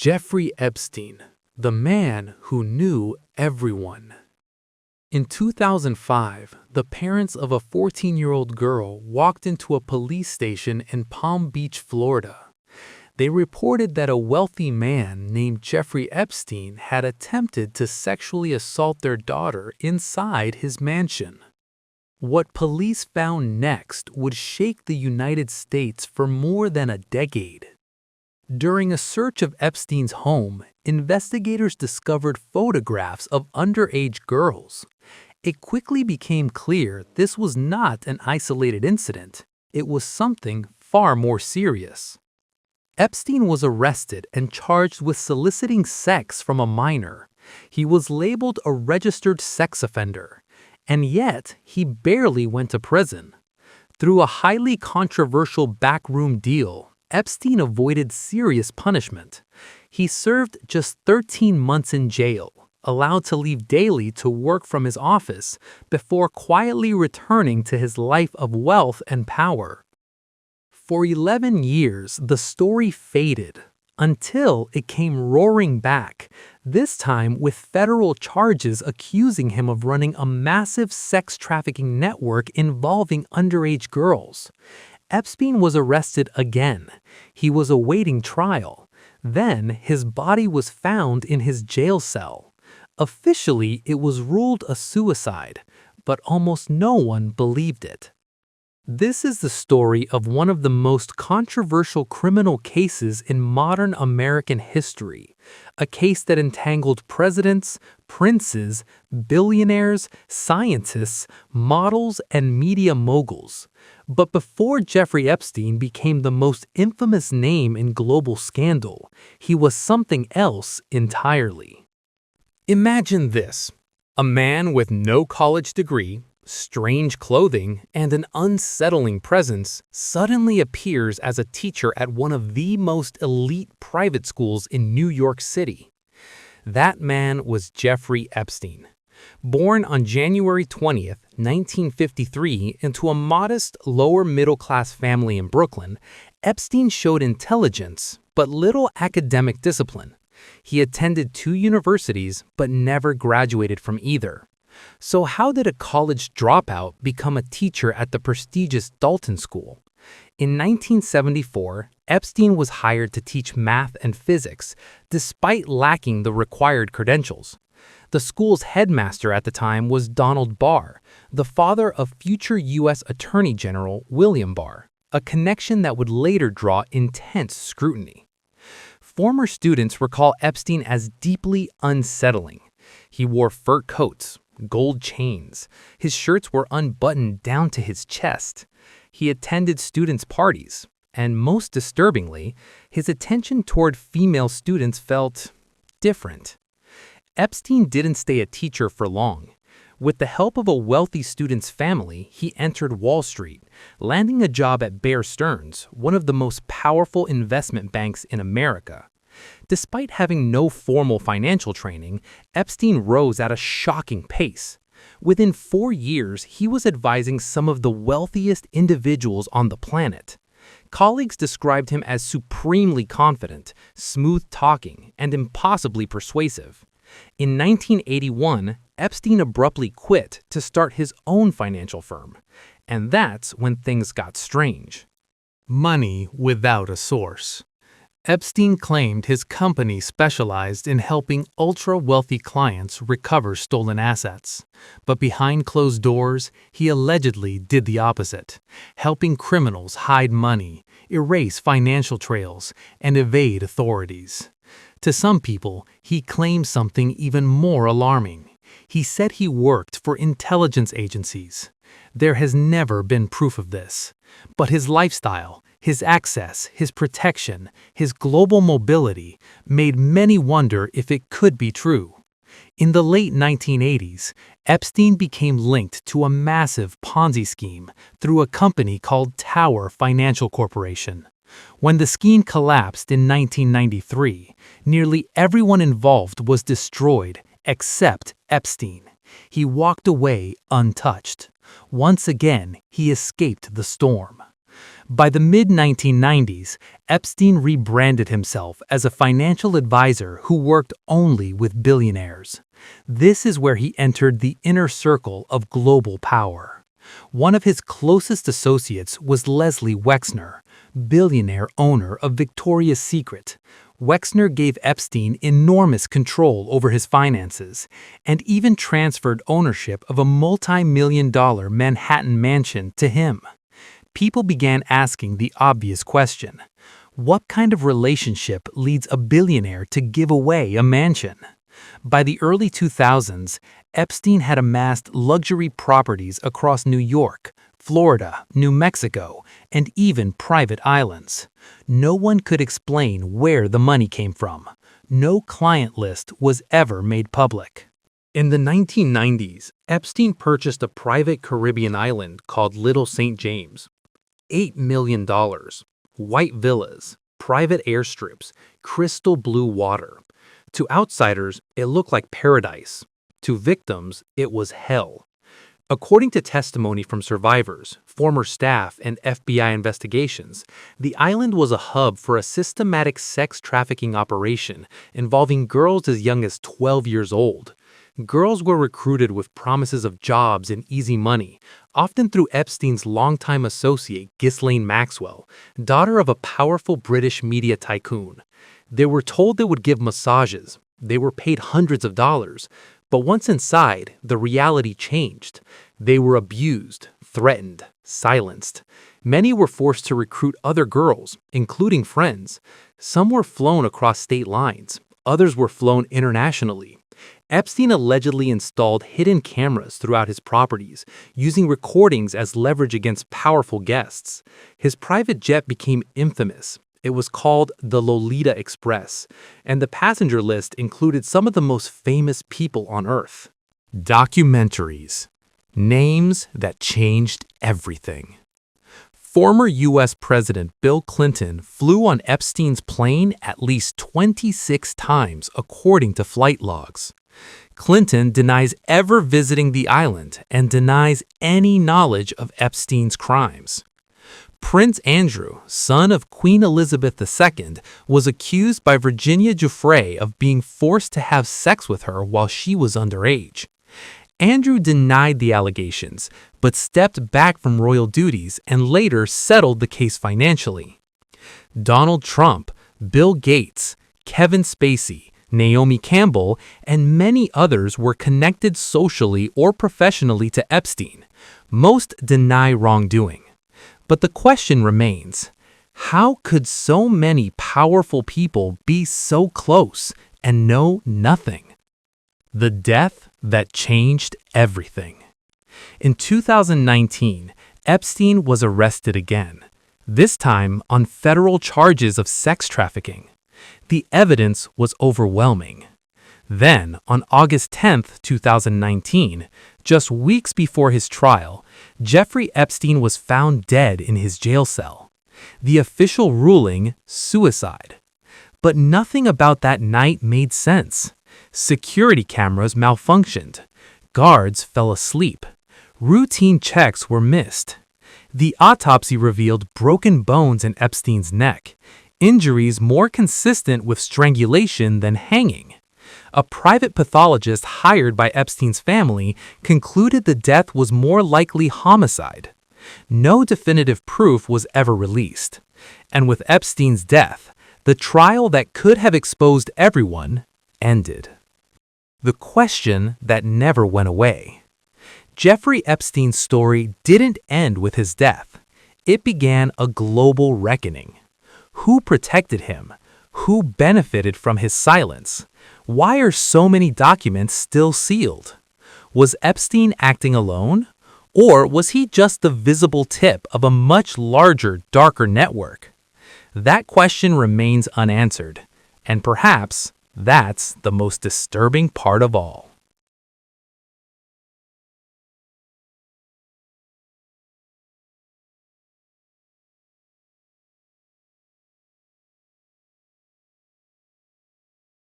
Jeffrey Epstein, the man who knew everyone. In 2005, the parents of a 14-year-old girl walked into a police station in Palm Beach, Florida. They reported that a wealthy man named Jeffrey Epstein had attempted to sexually assault their daughter inside his mansion. What police found next would shake the United States for more than a decade. During a search of Epstein's home, investigators discovered photographs of underage girls. It quickly became clear this was not an isolated incident. It was something far more serious. Epstein was arrested and charged with soliciting sex from a minor. He was labeled a registered sex offender, and yet he barely went to prison. Through a highly controversial backroom deal, Epstein avoided serious punishment. He served just 13 months in jail, allowed to leave daily to work from his office before quietly returning to his life of wealth and power. For 11 years, the story faded until it came roaring back, this time with federal charges accusing him of running a massive sex trafficking network involving underage girls. Epstein was arrested again. He was awaiting trial. Then his body was found in his jail cell. Officially, it was ruled a suicide, but almost no one believed it. This is the story of one of the most controversial criminal cases in modern American history, a case that entangled presidents, princes, billionaires, scientists, models, and media moguls. But before Jeffrey Epstein became the most infamous name in global scandal, he was something else entirely. Imagine this: a man with no college degree, strange clothing, and an unsettling presence suddenly appears as a teacher at one of the most elite private schools in New York City. That man was Jeffrey Epstein. Born on January 20th, 1953, into a modest, lower-middle-class family in Brooklyn, Epstein showed intelligence but little academic discipline. He attended 2 universities but never graduated from either. So how did a college dropout become a teacher at the prestigious Dalton School? In 1974, Epstein was hired to teach math and physics, despite lacking the required credentials. The school's headmaster at the time was Donald Barr, the father of future U.S. Attorney General William Barr, a connection that would later draw intense scrutiny. Former students recall Epstein as deeply unsettling. He wore fur coats, gold chains. His shirts were unbuttoned down to his chest. He attended students' parties, and most disturbingly, his attention toward female students felt different. Epstein didn't stay a teacher for long. With the help of a wealthy student's family, he entered Wall Street, landing a job at Bear Stearns, one of the most powerful investment banks in America. Despite having no formal financial training, Epstein rose at a shocking pace. Within 4 years, he was advising some of the wealthiest individuals on the planet. Colleagues described him as supremely confident, smooth-talking, and impossibly persuasive. In 1981, Epstein abruptly quit to start his own financial firm. And that's when things got strange. Money without a source. Epstein claimed his company specialized in helping ultra-wealthy clients recover stolen assets. But behind closed doors, he allegedly did the opposite, helping criminals hide money, erase financial trails, and evade authorities. To some people, he claimed something even more alarming. He said he worked for intelligence agencies. There has never been proof of this. But his lifestyle, his access, his protection, his global mobility made many wonder if it could be true. In the late 1980s, Epstein became linked to a massive Ponzi scheme through a company called Tower Financial Corporation. When the scheme collapsed in 1993, nearly everyone involved was destroyed except Epstein. He walked away untouched. Once again, he escaped the storm. By the mid-1990s, Epstein rebranded himself as a financial advisor who worked only with billionaires. This is where he entered the inner circle of global power. One of his closest associates was Leslie Wexner, billionaire owner of Victoria's Secret. Wexner gave Epstein enormous control over his finances and even transferred ownership of a multi-million-dollar Manhattan mansion to him. People began asking the obvious question: what kind of relationship leads a billionaire to give away a mansion? By the early 2000s, Epstein had amassed luxury properties across New York, Florida, New Mexico, and even private islands. No one could explain where the money came from. No client list was ever made public. In the 1990s, Epstein purchased a private Caribbean island called Little St. James. $8 million, white villas, private airstrips, crystal blue water. To outsiders, it looked like paradise. To victims, it was hell. According to testimony from survivors, former staff, and FBI investigations, the island was a hub for a systematic sex trafficking operation involving girls as young as 12 years old. Girls were recruited with promises of jobs and easy money, often through Epstein's longtime associate Ghislaine Maxwell, daughter of a powerful British media tycoon. They were told they would give massages. They were paid hundreds of dollars. But once inside, the reality changed. They were abused, threatened, silenced. Many were forced to recruit other girls, including friends. Some were flown across state lines. Others were flown internationally. Epstein allegedly installed hidden cameras throughout his properties, using recordings as leverage against powerful guests. His private jet became infamous. It was called the Lolita Express, and the passenger list included some of the most famous people on Earth. Documentaries. Names that changed everything. Former U.S. President Bill Clinton flew on Epstein's plane at least 26 times, according to flight logs. Clinton denies ever visiting the island and denies any knowledge of Epstein's crimes. Prince Andrew, son of Queen Elizabeth II, was accused by Virginia Giuffre of being forced to have sex with her while she was underage. Andrew denied the allegations, but stepped back from royal duties and later settled the case financially. Donald Trump, Bill Gates, Kevin Spacey, Naomi Campbell, and many others were connected socially or professionally to Epstein. Most deny wrongdoing. But the question remains, how could so many powerful people be so close and know nothing? The death that changed everything. In 2019, Epstein was arrested again, this time on federal charges of sex trafficking. The evidence was overwhelming. Then, on August 10, 2019, just weeks before his trial, Jeffrey Epstein was found dead in his jail cell. The official ruling, suicide. But nothing about that night made sense. Security cameras malfunctioned. Guards fell asleep. Routine checks were missed. The autopsy revealed broken bones in Epstein's neck, injuries more consistent with strangulation than hanging. A private pathologist hired by Epstein's family concluded the death was more likely homicide. No definitive proof was ever released. And with Epstein's death, the trial that could have exposed everyone ended. The question that never went away. Jeffrey Epstein's story didn't end with his death. It began a global reckoning. Who protected him? Who benefited from his silence? Why are so many documents still sealed? Was Epstein acting alone? Or was he just the visible tip of a much larger, darker network? That question remains unanswered, and perhaps that's the most disturbing part of all.